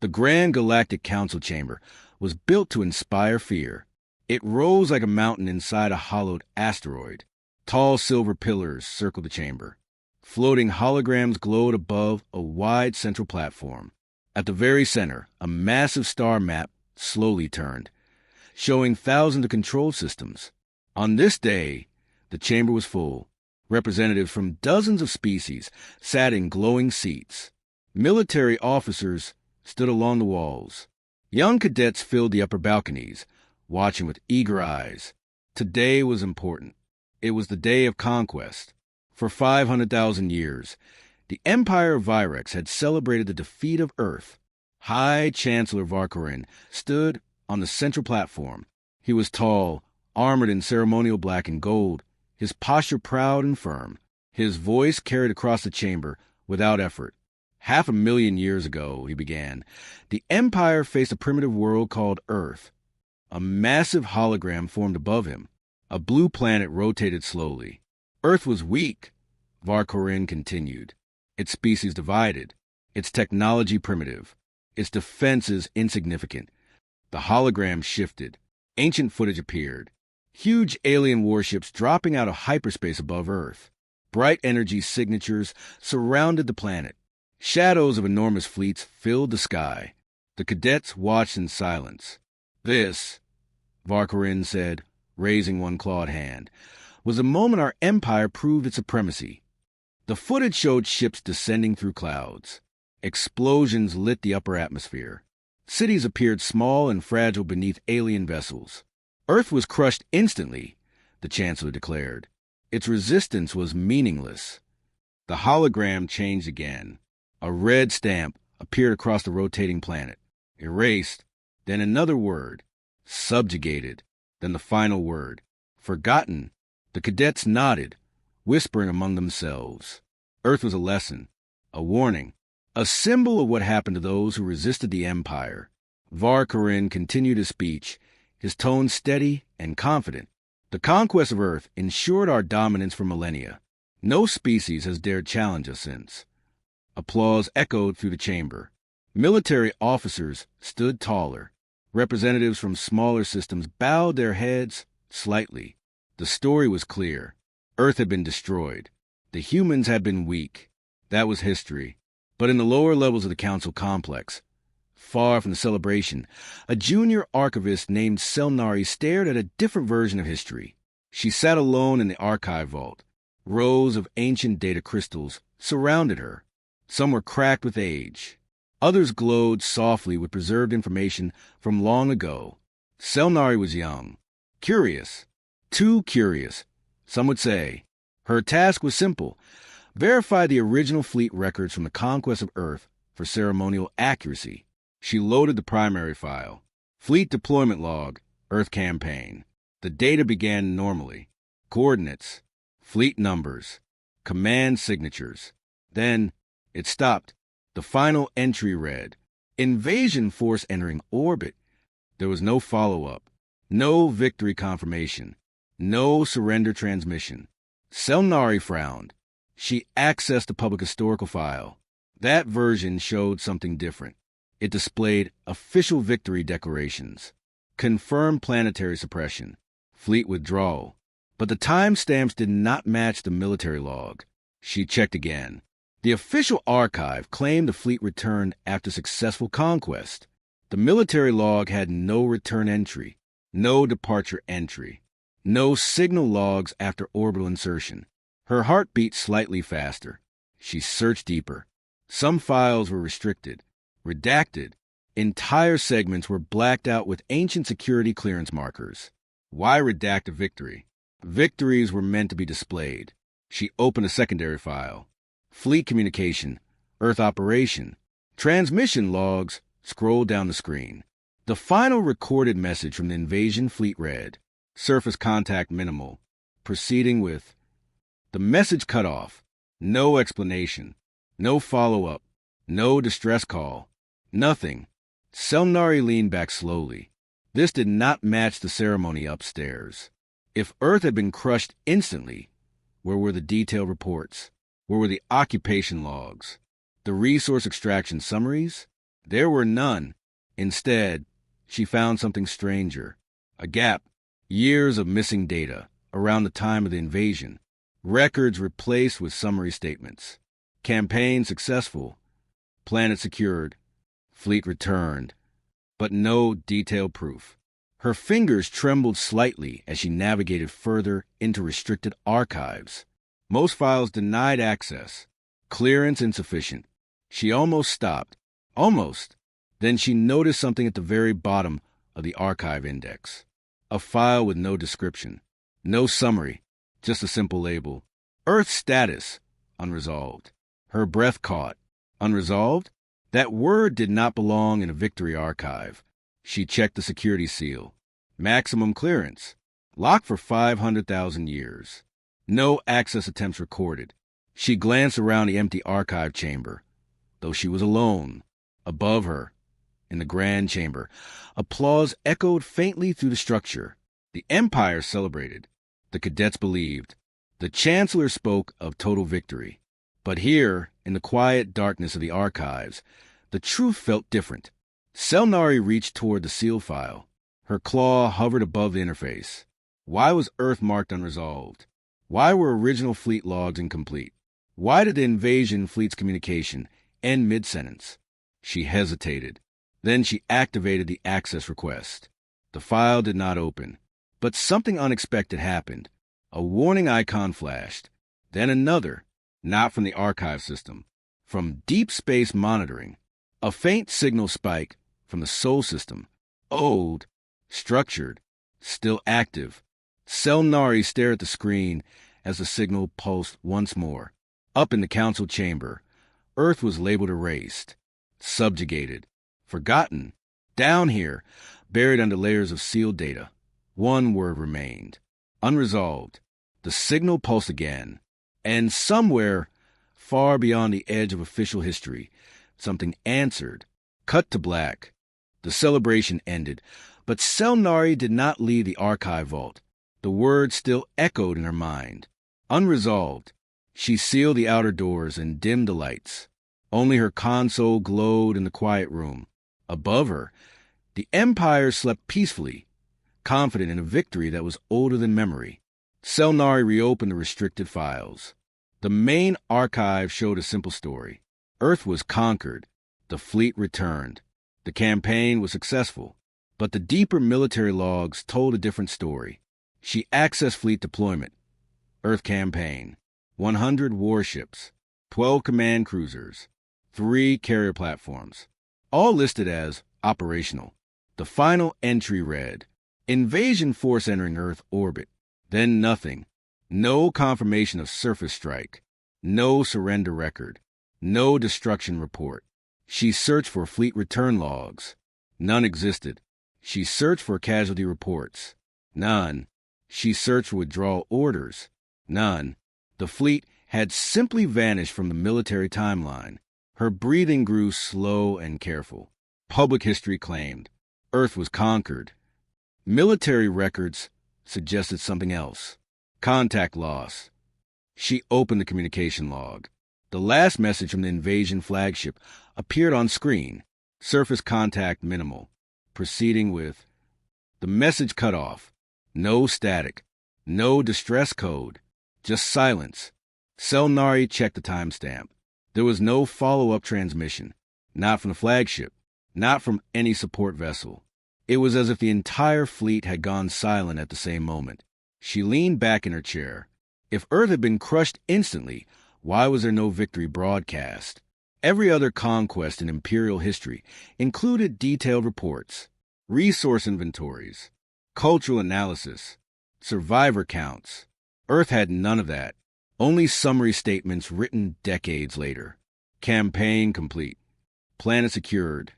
The Grand Galactic Council Chamber was built to inspire fear. It rose like a mountain inside a hollowed asteroid. Tall silver pillars circled the chamber. Floating holograms glowed above a wide central platform. At the very center, a massive star map slowly turned, showing thousands of control systems. On this day, the chamber was full. Representatives from dozens of species sat in glowing seats. Military officers stood along the walls. Young cadets filled the upper balconies, watching with eager eyes. Today was important. It was the day of conquest. For 500,000 years, the Empire of Virex had celebrated the defeat of Earth. High Chancellor Varcorin stood on the central platform. He was tall, armored in ceremonial black and gold, his posture proud and firm. His voice carried across the chamber without effort. 500,000 years ago, he began, the Empire faced a primitive world called Earth. A massive hologram formed above him. A blue planet rotated slowly. Earth was weak, Varcorin continued. Its species divided, its technology primitive, its defenses insignificant. The hologram shifted. Ancient footage appeared. Huge alien warships dropping out of hyperspace above Earth. Bright energy signatures surrounded the planet. Shadows of enormous fleets filled the sky. The cadets watched in silence. This, Varcorin said, raising one clawed hand, was the moment our empire proved its supremacy. The footage showed ships descending through clouds. Explosions lit the upper atmosphere. Cities appeared small and fragile beneath alien vessels. Earth was crushed instantly, the Chancellor declared. Its resistance was meaningless. The hologram changed again. A red stamp appeared across the rotating planet. Erased, then another word. Subjugated, then the final word. Forgotten. The cadets nodded, whispering among themselves. Earth was a lesson, a warning, a symbol of what happened to those who resisted the Empire. Varcorin continued his speech, his tone steady and confident. The conquest of Earth ensured our dominance for millennia. No species has dared challenge us since. Applause echoed through the chamber. Military officers stood taller. Representatives from smaller systems bowed their heads slightly. The story was clear. Earth had been destroyed. The humans had been weak. That was history. But in the lower levels of the council complex, far from the celebration, a junior archivist named Selnari stared at a different version of history. She sat alone in the archive vault. Rows of ancient data crystals surrounded her. Some were cracked with age. Others glowed softly with preserved information from long ago. Selnari was young, curious, too curious, some would say. Her task was simple: verify the original fleet records from the conquest of Earth for ceremonial accuracy. She loaded the primary file. Fleet deployment log, Earth campaign. The data began normally. Coordinates, fleet numbers, command signatures. Then it stopped. The final entry read, Invasion force entering orbit. There was no follow-up, no victory confirmation, no surrender transmission. Selnari frowned. She accessed the public historical file. That version showed something different. It displayed official victory declarations, confirmed planetary suppression, fleet withdrawal. But the timestamps did not match the military log. She checked again. The official archive claimed the fleet returned after successful conquest. The military log had no return entry, no departure entry, no signal logs after orbital insertion. Her heart beat slightly faster. She searched deeper. Some files were restricted, redacted. Entire segments were blacked out with ancient security clearance markers. Why redact a victory? Victories were meant to be displayed. She opened a secondary file. Fleet communication, Earth operation, transmission logs scrolled down the screen. The final recorded message from the invasion fleet read, surface contact minimal, proceeding with. The message cut off. No explanation, no follow-up, no distress call, nothing. Selnari leaned back slowly. This did not match the ceremony upstairs. If Earth had been crushed instantly, where were the detailed reports? Where were the occupation logs? The resource extraction summaries? There were none. Instead, she found something stranger. A gap. Years of missing data around the time of the invasion. Records replaced with summary statements. Campaign successful. Planet secured. Fleet returned. But no detailed proof. Her fingers trembled slightly as she navigated further into restricted archives. Most files denied access. Clearance insufficient. She almost stopped. Almost. Then she noticed something at the very bottom of the archive index. A file with no description. No summary. Just a simple label. Earth status. Unresolved. Her breath caught. Unresolved? That word did not belong in a victory archive. She checked the security seal. Maximum clearance. Locked for 500,000 years. No access attempts recorded. She glanced around the empty archive chamber. Though she was alone, above her, in the grand chamber, applause echoed faintly through the structure. The Empire celebrated. The cadets believed. The Chancellor spoke of total victory. But here, in the quiet darkness of the archives, the truth felt different. Selnari reached toward the seal file. Her claw hovered above the interface. Why was Earth marked unresolved? Why were original fleet logs incomplete? Why did the invasion fleet's communication end mid-sentence? She hesitated. Then she activated the access request. The file did not open. But something unexpected happened. A warning icon flashed. Then another, not from the archive system, from deep space monitoring. A faint signal spike from the Sol system. Old, structured, still active. Selnari stared at the screen as the signal pulsed once more. Up in the council chamber, Earth was labeled erased, subjugated, forgotten. Down here, buried under layers of sealed data, one word remained. Unresolved. The signal pulsed again. And somewhere, far beyond the edge of official history, something answered. Cut to black. The celebration ended, but Selnari did not leave the archive vault. The words still echoed in her mind. Unresolved. She sealed the outer doors and dimmed the lights. Only her console glowed in the quiet room. Above her, the Empire slept peacefully, confident in a victory that was older than memory. Selnari reopened the restricted files. The main archive showed a simple story. Earth was conquered. The fleet returned. The campaign was successful. But the deeper military logs told a different story. She accessed fleet deployment. Earth campaign. 100 warships. 12 command cruisers. 3 carrier platforms. All listed as operational. The final entry read, Invasion force entering Earth orbit. Then nothing. No confirmation of surface strike. No surrender record. No destruction report. She searched for fleet return logs. None existed. She searched for casualty reports. None. She searched for withdrawal orders. None. The fleet had simply vanished from the military timeline. Her breathing grew slow and careful. Public history claimed Earth was conquered. Military records suggested something else. Contact loss. She opened the communication log. The last message from the invasion flagship appeared on screen. Surface contact minimal. Proceeding with the message cut off. No static. No distress code. Just silence. Selnari checked the timestamp. There was no follow-up transmission. Not from the flagship. Not from any support vessel. It was as if the entire fleet had gone silent at the same moment. She leaned back in her chair. If Earth had been crushed instantly, why was there no victory broadcast? Every other conquest in Imperial history included detailed reports, resource inventories, cultural analysis, survivor counts. Earth had none of that. Only summary statements written decades later. Campaign complete. Planet secured.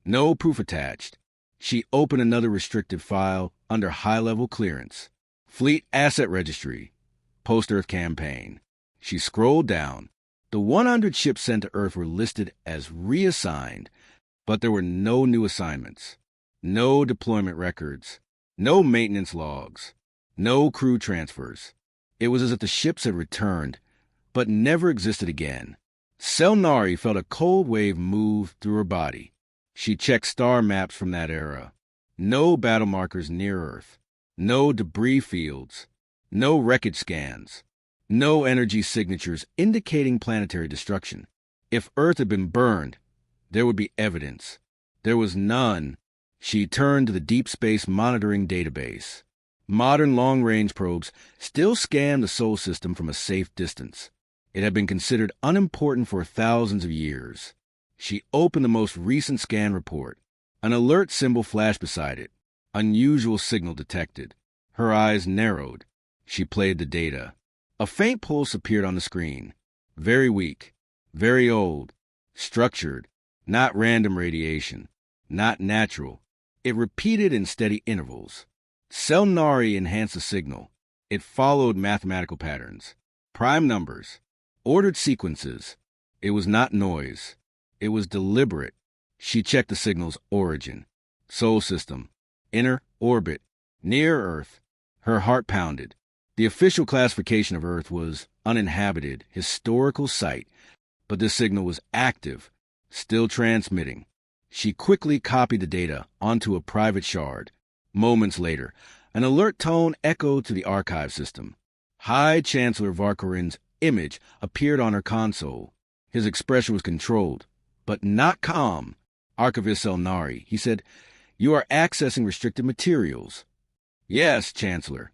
No proof attached. She opened another restricted file under high-level clearance. Fleet Asset Registry. Post-Earth Campaign. She scrolled down. The 100 ships sent to Earth were listed as reassigned, but there were no new assignments, no deployment records, no maintenance logs, no crew transfers. It was as if the ships had returned, but never existed again. Selnari felt a cold wave move through her body. She checked star maps from that era. No battle markers near Earth. No debris fields. No wreckage scans. No energy signatures indicating planetary destruction. If Earth had been burned, there would be evidence. There was none. She turned to the Deep Space Monitoring Database. Modern long-range probes still scanned the Sol system from a safe distance. It had been considered unimportant for thousands of years. She opened the most recent scan report. An alert symbol flashed beside it. Unusual signal detected. Her eyes narrowed. She played the data. A faint pulse appeared on the screen. Very weak. Very old. Structured. Not random radiation. Not natural. It repeated in steady intervals. Selnari enhanced the signal. It followed mathematical patterns. Prime numbers. Ordered sequences. It was not noise. It was deliberate. She checked the signal's origin. Sol system. Inner orbit. Near Earth. Her heart pounded. The official classification of Earth was uninhabited, historical site, but this signal was active, still transmitting. She quickly copied the data onto a private shard. Moments later, an alert tone echoed to the archive system. High Chancellor Varkorin's image appeared on her console. His expression was controlled, but not calm. Archivist Selnari, he said, "You are accessing restricted materials." "Yes, Chancellor."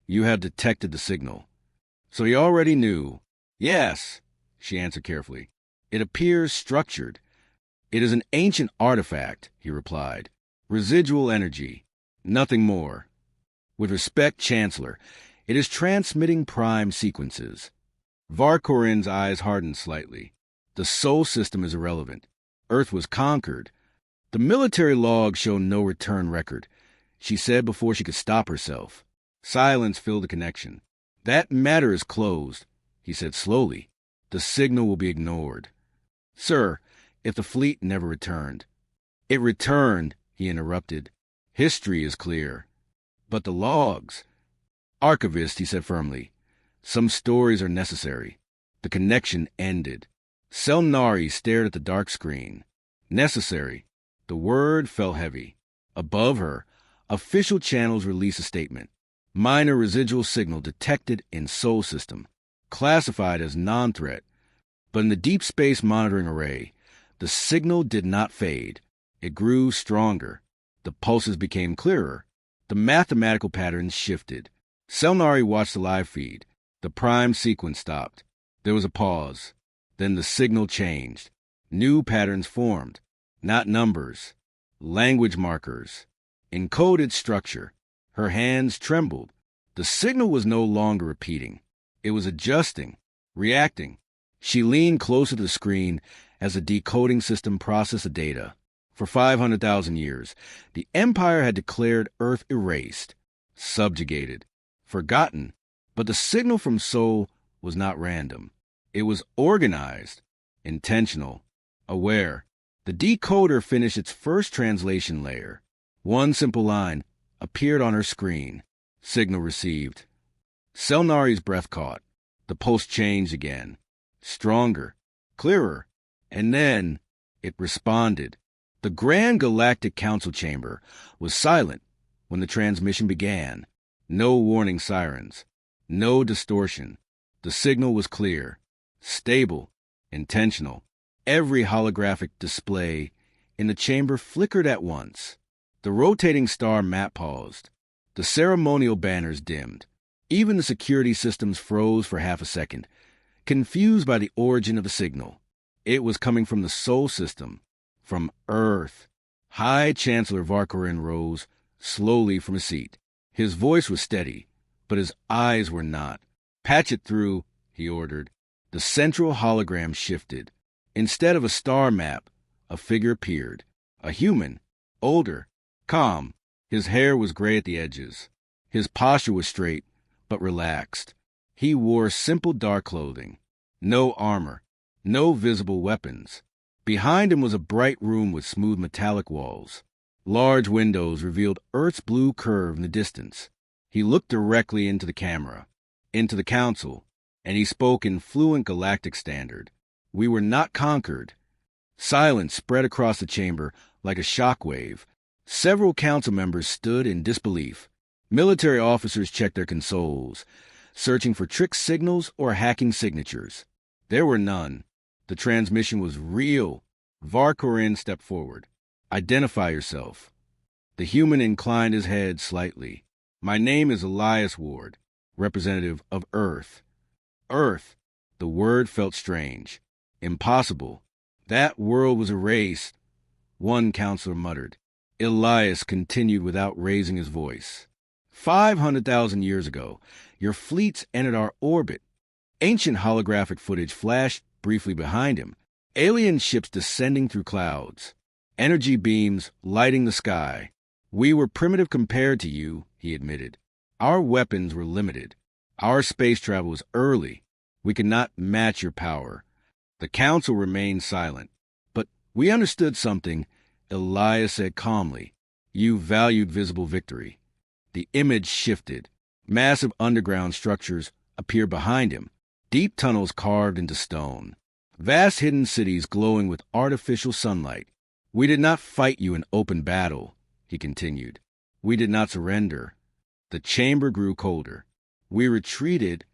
"You have detected the signal." "So you already knew." "Yes," she answered carefully. "It appears structured." "It is an ancient artifact," he replied. "Residual energy. Nothing more." "With respect, Chancellor, it is transmitting prime sequences." Varkorin's eyes hardened slightly. "The Sol system is irrelevant. Earth was conquered. The military logs show no return record," she said before she could stop herself. Silence filled the connection. "That matter is closed," he said slowly. "The signal will be ignored." "Sir, if the fleet never returned." "It returned," he interrupted. "History is clear." "But the logs." "Archivist," he said firmly. "Some stories are necessary." The connection ended. Selnari stared at the dark screen. Necessary. The word fell heavy. Above her, official channels released a statement. Minor residual signal detected in Sol system. Classified as non-threat. But in the Deep Space Monitoring Array, the signal did not fade. It grew stronger. The pulses became clearer. The mathematical patterns shifted. Selnari watched the live feed. The prime sequence stopped. There was a pause. Then the signal changed. New patterns formed. Not numbers. Language markers. Encoded structure. Her hands trembled. The signal was no longer repeating. It was adjusting, reacting. She leaned closer to the screen as the decoding system processed the data. For 500,000 years, the Empire had declared Earth erased, subjugated, forgotten. But the signal from Sol was not random. It was organized, intentional, aware. The decoder finished its first translation layer. One simple line appeared on her screen. Signal received. Selnari's breath caught. The pulse changed again. Stronger, clearer. And then it responded. The Grand Galactic Council chamber was silent when the transmission began. No warning sirens. No distortion. The signal was clear, stable, intentional. Every holographic display in the chamber flickered at once. The rotating star map paused. The ceremonial banners dimmed. Even the security systems froze for half a second, confused by the origin of the signal. It was coming from the Sol system, from Earth. High Chancellor Varkorin rose slowly from his seat. His voice was steady, but his eyes were not. "Patch it through," he ordered. The central hologram shifted. Instead of a star map, a figure appeared. A human, older, calm. His hair was gray at the edges. His posture was straight, but relaxed. He wore simple dark clothing. No armor. No visible weapons. Behind him was a bright room with smooth metallic walls. Large windows revealed Earth's blue curve in the distance. He looked directly into the camera, into the council, and he spoke in fluent galactic standard. "We were not conquered." Silence spread across the chamber, like a shockwave. Several council members stood in disbelief. Military officers checked their consoles, searching for trick signals or hacking signatures. There were none. The transmission was real. Varkorin stepped forward. Identify yourself. The human inclined his head slightly. My name is Elias Ward, representative of Earth. Earth. The word felt strange. Impossible. That world was erased. One counselor muttered. Elias continued without raising his voice. 500,000 years ago, your fleets entered our orbit. Ancient holographic footage flashed briefly behind him. Alien ships descending through clouds. Energy beams lighting the sky. We were primitive compared to you, he admitted. Our weapons were limited. Our space travel was early. We could not match your power. The council remained silent. But we understood something, Elias said calmly. You valued visible victory. The image shifted. Massive underground structures appeared behind him, deep tunnels carved into stone. Vast hidden cities glowing with artificial sunlight. We did not fight you in open battle, he continued. We did not surrender. The chamber grew colder. We retreated.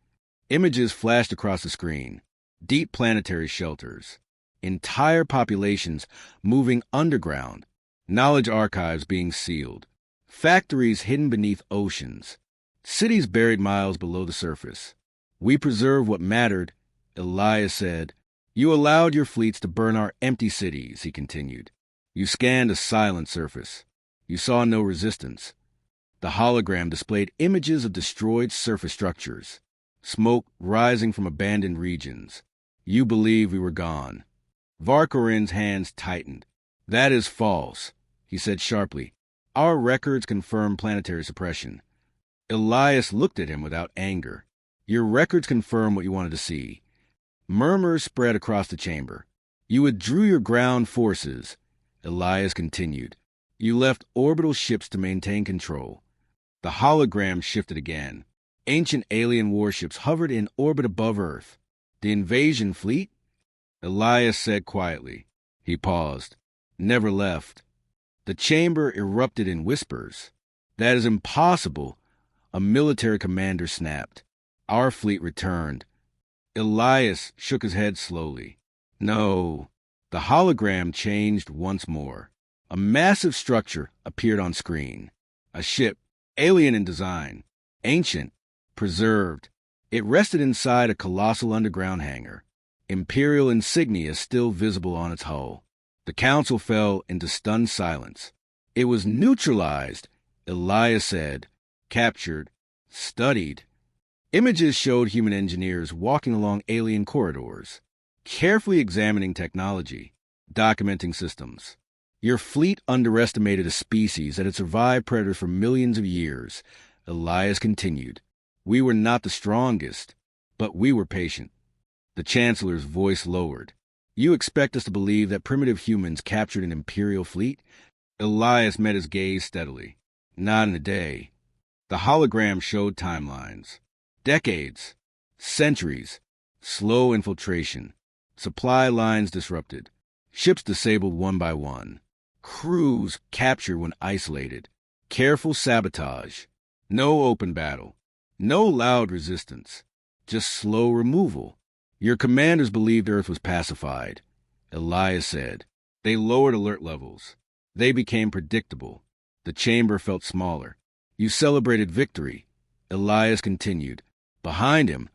Images flashed across the screen. Deep planetary shelters. Entire populations moving underground. Knowledge archives being sealed. Factories hidden beneath oceans. Cities buried miles below the surface. We preserved what mattered, Elias said. You allowed your fleets to burn our empty cities, he continued. You scanned a silent surface. You saw no resistance. The hologram displayed images of destroyed surface structures, smoke rising from abandoned regions. You believed we were gone. Varkorin's hands tightened. That is false, he said sharply. Our records confirm planetary suppression. Elias looked at him without anger. Your records confirm what you wanted to see. Murmurs spread across the chamber. You withdrew your ground forces, Elias continued. You left orbital ships to maintain control. The hologram shifted again. Ancient alien warships hovered in orbit above Earth. The invasion fleet? Elias said quietly. He paused. Never left. The chamber erupted in whispers. That is impossible, a military commander snapped. Our fleet returned. Elias shook his head slowly. No. The hologram changed once more. A massive structure appeared on screen. A ship, alien in design, ancient, preserved. It rested inside a colossal underground hangar. Imperial insignia still visible on its hull. The council fell into stunned silence. It was neutralized, Elias said. Captured. Studied. Images showed human engineers walking along alien corridors, carefully examining technology, documenting systems. Your fleet underestimated a species that had survived predators for millions of years, Elias continued. We were not the strongest, but we were patient. The Chancellor's voice lowered. You expect us to believe that primitive humans captured an Imperial fleet? Elias met his gaze steadily. Not in a day. The hologram showed timelines. Decades. Centuries. Slow infiltration. Supply lines disrupted. Ships disabled one by one. Crews captured when isolated. Careful sabotage. No open battle. No loud resistance. Just slow removal. Your commanders believed Earth was pacified, Elias said. They lowered alert levels. They became predictable. The chamber felt smaller. You celebrated victory, Elias continued. Behind him,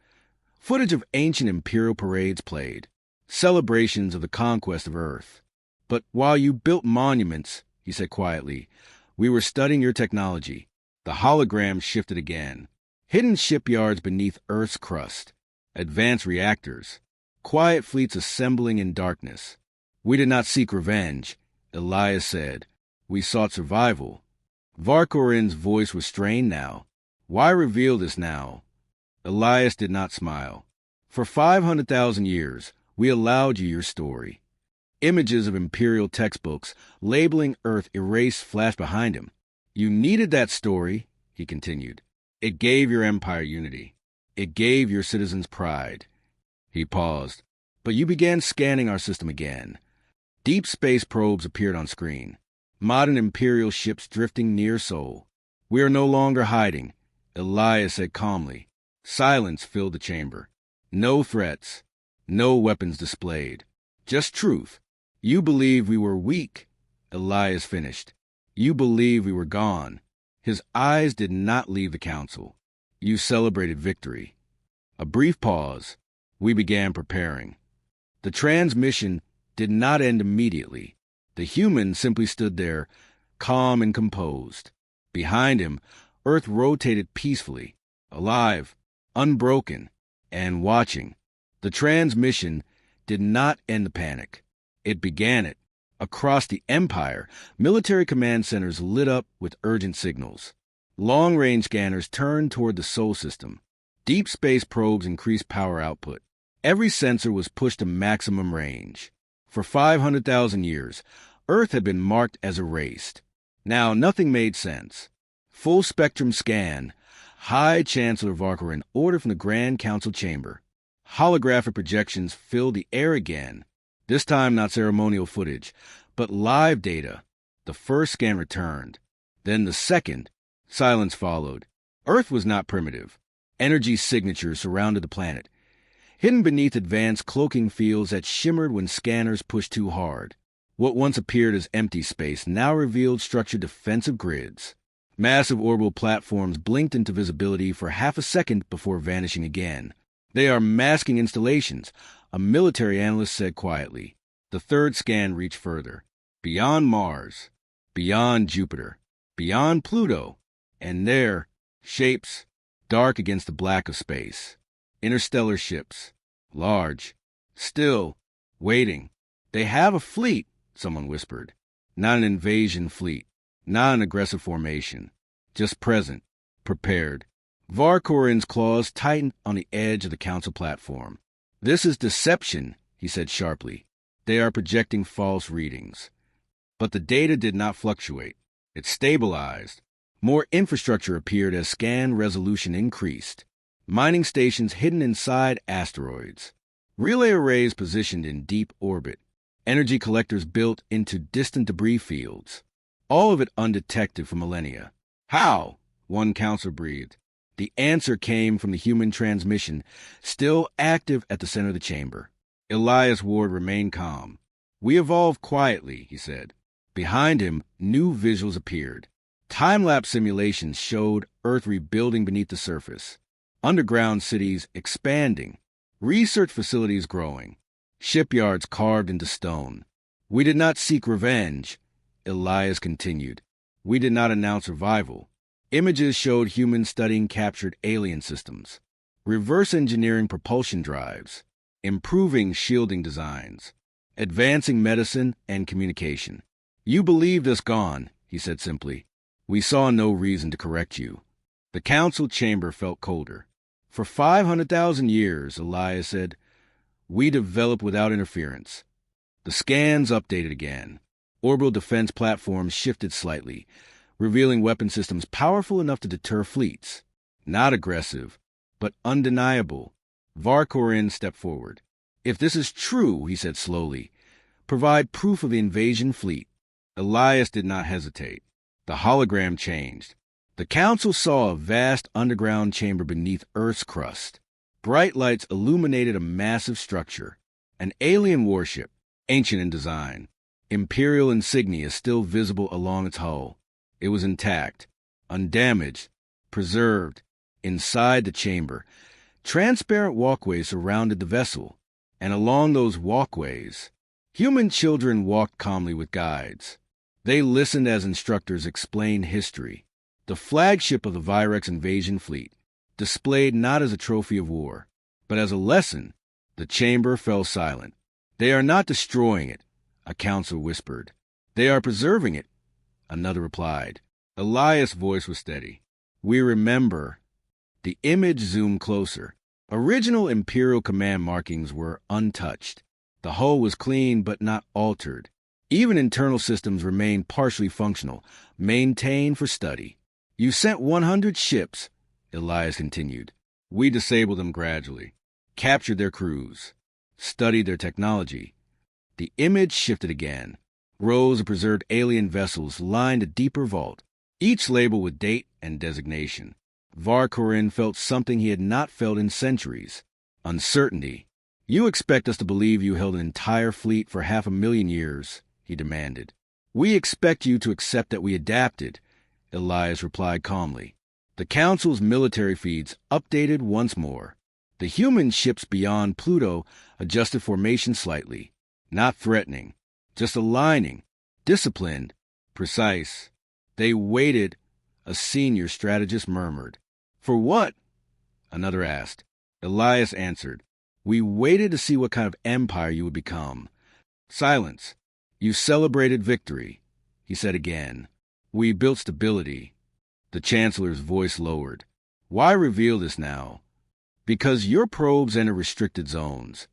footage of ancient imperial parades played. Celebrations of the conquest of Earth. But while you built monuments, he said quietly, we were studying your technology. The hologram shifted again. Hidden shipyards beneath Earth's crust. Advanced reactors. Quiet fleets assembling in darkness. We did not seek revenge, Elias said. We sought survival. Varkorin's voice was strained now. Why reveal this now? Elias did not smile. For 500,000 years, we allowed you your story. Images of imperial textbooks labeling Earth erased flashed behind him. You needed that story, he continued. It gave your empire unity. It gave your citizens pride. He paused. But you began scanning our system again. Deep space probes appeared on screen. Modern Imperial ships drifting near Sol. We are no longer hiding, Elias said calmly. Silence filled the chamber. No threats, no weapons displayed. Just truth. You believe we were weak, Elias finished. You believe we were gone. His eyes did not leave the council. You celebrated victory. A brief pause. We began preparing. The transmission did not end immediately. The human simply stood there, calm and composed. Behind him, Earth rotated peacefully, alive, unbroken, and watching. The transmission did not end the panic. It began it. Across the Empire, military command centers lit up with urgent signals. Long-range scanners turned toward the Sol system. Deep space probes increased power output. Every sensor was pushed to maximum range. For 500,000 years, Earth had been marked as erased. Now nothing made sense. Full-spectrum scan. High Chancellor Varkorin ordered from the Grand Council chamber. Holographic projections filled the air again. This time not ceremonial footage, but live data. The first scan returned. Then the second. Silence followed. Earth was not primitive. Energy signatures surrounded the planet, hidden beneath advanced cloaking fields that shimmered when scanners pushed too hard. What once appeared as empty space now revealed structured defensive grids. Massive orbital platforms blinked into visibility for half a second before vanishing again. They are masking installations, a military analyst said quietly. The third scan reached further. Beyond Mars, beyond Jupiter, beyond Pluto, and there, shapes, dark against the black of space. Interstellar ships, large, still, waiting. They have a fleet, someone whispered. Not an invasion fleet, not an aggressive formation. Just present, prepared. Varkorin's claws tightened on the edge of the council platform. This is deception, he said sharply. They are projecting false readings. But the data did not fluctuate. It stabilized. More infrastructure appeared as scan resolution increased. Mining stations hidden inside asteroids. Relay arrays positioned in deep orbit. Energy collectors built into distant debris fields. All of it undetected for millennia. How? One counselor breathed. The answer came from the human transmission, still active at the center of the chamber. Elias Ward remained calm. We evolved quietly, he said. Behind him, new visuals appeared. Time-lapse simulations showed Earth rebuilding beneath the surface. Underground cities expanding. Research facilities growing. Shipyards carved into stone. We did not seek revenge, Elias continued. We did not announce revival. Images showed humans studying captured alien systems, reverse engineering propulsion drives, improving shielding designs, advancing medicine and communication. You believed us gone, he said simply. We saw no reason to correct you. The council chamber felt colder. For 500,000 years, Elias said, we developed without interference. The scans updated again. Orbital defense platforms shifted slightly, revealing weapon systems powerful enough to deter fleets. Not aggressive, but undeniable. Varkorin stepped forward. If this is true, he said slowly, provide proof of the invasion fleet. Elias did not hesitate. The hologram changed. The council saw a vast underground chamber beneath Earth's crust. Bright lights illuminated a massive structure. An alien warship, ancient in design. Imperial insignia still visible along its hull. It was intact, undamaged, preserved. Inside the chamber, transparent walkways surrounded the vessel, and along those walkways, human children walked calmly with guides. They listened as instructors explained history. The flagship of the Virex invasion fleet, displayed not as a trophy of war, but as a lesson. The chamber fell silent. They are not destroying it, a counselor whispered. They are preserving it, another replied. Elias' voice was steady. We remember. The image zoomed closer. Original Imperial command markings were untouched. The hull was clean but not altered. Even internal systems remained partially functional, maintained for study. You sent 100 ships, Elias continued. We disabled them gradually, captured their crews, studied their technology. The image shifted again. Rows of preserved alien vessels lined a deeper vault, each labeled with date and designation. Varcorin felt something he had not felt in centuries: uncertainty. "You expect us to believe you held an entire fleet for 500,000 years," he demanded. "We expect you to accept that we adapted," Elias replied calmly. The Council's military feeds updated once more. The human ships beyond Pluto adjusted formation slightly. Not threatening, just aligning, disciplined, precise. They waited, a senior strategist murmured. "For what?" another asked. Elias answered, "We waited to see what kind of empire you would become." Silence. "You celebrated victory," he said again. "We built stability." The Chancellor's voice lowered. "Why reveal this now?" "Because your probes enter restricted zones,"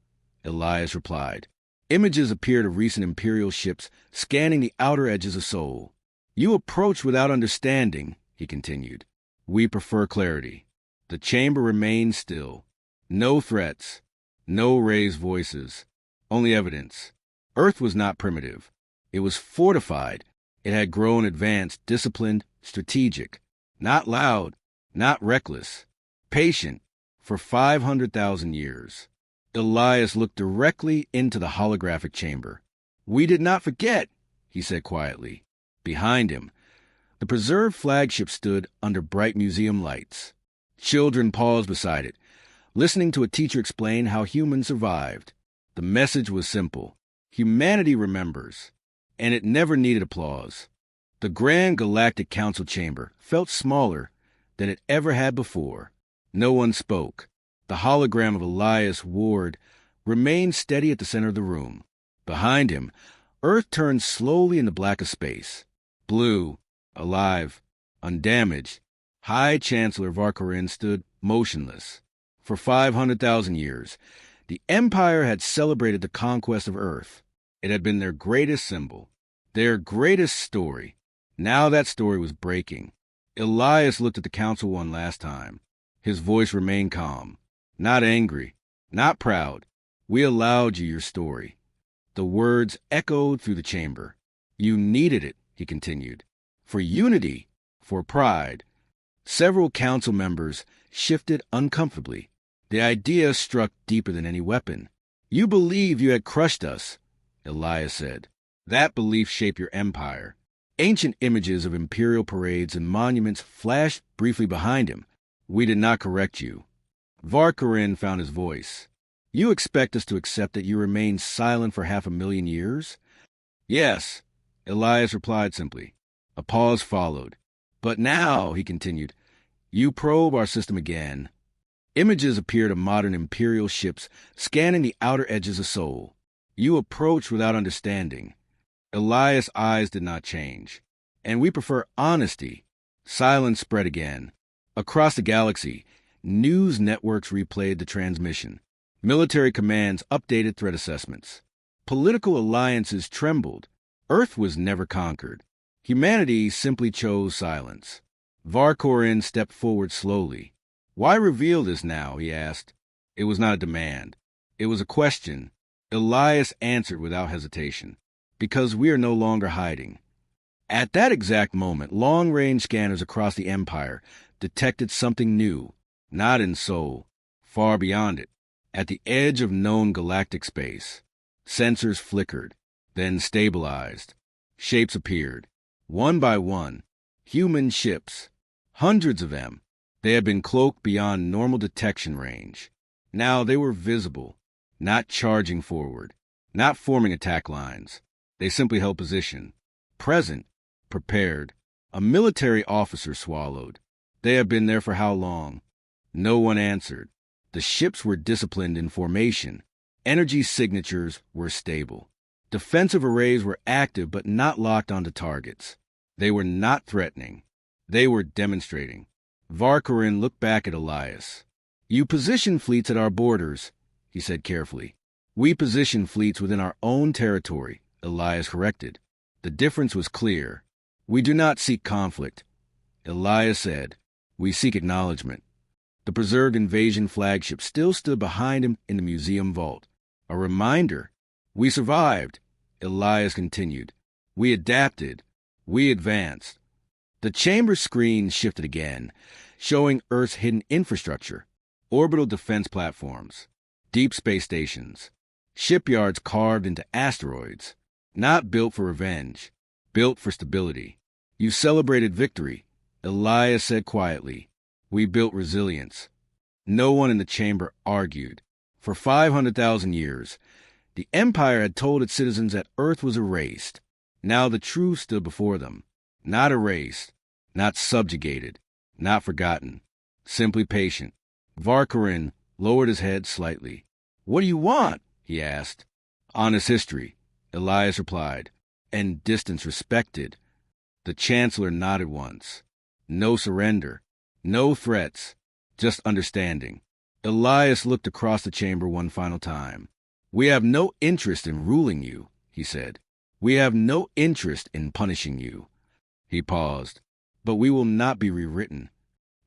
Elias replied. Images appeared of recent Imperial ships scanning the outer edges of Sol. "You approach without understanding," he continued. "We prefer clarity." The chamber remained still. No threats, no raised voices, only evidence. Earth was not primitive. It was fortified. It had grown advanced, disciplined, strategic. Not loud, not reckless. Patient, for 500,000 years. Elias looked directly into the holographic chamber. "We did not forget," he said quietly. Behind him, the preserved flagship stood under bright museum lights. Children paused beside it, listening to a teacher explain how humans survived. The message was simple. Humanity remembers, and it never needed applause. The Grand Galactic Council chamber felt smaller than it ever had before. No one spoke. The hologram of Elias Ward remained steady at the center of the room. Behind him, Earth turned slowly in the black of space. Blue, alive, undamaged, High Chancellor Varcorin stood motionless. For 500,000 years, the Empire had celebrated the conquest of Earth. It had been their greatest symbol, their greatest story. Now that story was breaking. Elias looked at the Council one last time. His voice remained calm, not angry, not proud. "We allowed you your story." The words echoed through the chamber. "You needed it," he continued, "for unity, for pride." Several council members shifted uncomfortably. The idea struck deeper than any weapon. "You believed you had crushed us," Elias said. "That belief shaped your empire." Ancient images of imperial parades and monuments flashed briefly behind him. "We did not correct you." Varcorin found his voice. "You expect us to accept that you remained silent for 500,000 years?" "Yes," Elias replied simply. A pause followed. "But now," he continued, "you probe our system again." Images appeared of modern imperial ships scanning the outer edges of Sol. "You approach without understanding." Elias' eyes did not change. "And we prefer honesty." Silence spread again. Across the galaxy, news networks replayed the transmission. Military commands updated threat assessments. Political alliances trembled. Earth was never conquered. Humanity simply chose silence. Varcorin stepped forward slowly. "Why reveal this now?" he asked. It was not a demand. It was a question. Elias answered without hesitation. "Because we are no longer hiding." At that exact moment, long-range scanners across the Empire detected something new, not in Sol, far beyond it, at the edge of known galactic space. Sensors flickered, then stabilized. Shapes appeared, one by one. Human ships, hundreds of them. They had been cloaked beyond normal detection range. Now they were visible, not charging forward, not forming attack lines. They simply held position, present, prepared. A military officer swallowed. They had been there for how long? No one answered. The ships were disciplined in formation. Energy signatures were stable. Defensive arrays were active but not locked onto targets. They were not threatening. They were demonstrating. Varcorin looked back at Elias. "You position fleets at our borders," he said carefully. "We position fleets within our own territory," Elias corrected. The difference was clear. "We do not seek conflict," Elias said. "We seek acknowledgement." The preserved invasion flagship still stood behind him in the museum vault. A reminder. "We survived," Elias continued. We adapted. We advanced. The chamber screen shifted again, showing Earth's hidden infrastructure, orbital defense platforms, deep space stations, shipyards carved into asteroids, not built for revenge, built for stability. You celebrated victory, Elias said quietly. We built resilience. No one in the chamber argued. For 500,000 years, the Empire had told its citizens that Earth was erased. Now the truth stood before them. Not erased, not subjugated, not forgotten, simply patient. Varkarin lowered his head slightly. What do you want? He asked. Honest history, Elias replied, and distance respected. The Chancellor nodded once. No surrender, no threats, just understanding. Elias looked across the chamber one final time. We have no interest in ruling you, he said. We have no interest in punishing you. He paused. But we will not be rewritten.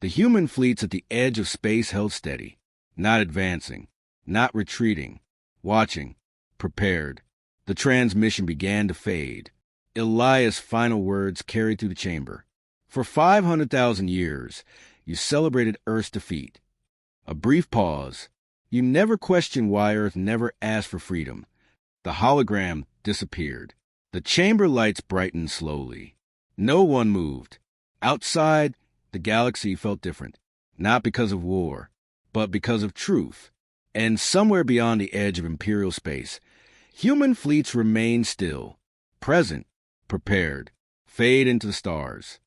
The human fleets at the edge of space held steady, not advancing, not retreating, watching, prepared. The transmission began to fade. Elias' final words carried through the chamber. For 500,000 years, you celebrated Earth's defeat. A brief pause. You never questioned why Earth never asked for freedom. The hologram disappeared. The chamber lights brightened slowly. No one moved. Outside, the galaxy felt different, not because of war, but because of truth. And somewhere beyond the edge of imperial space, human fleets remained still, present, prepared, fade into the stars.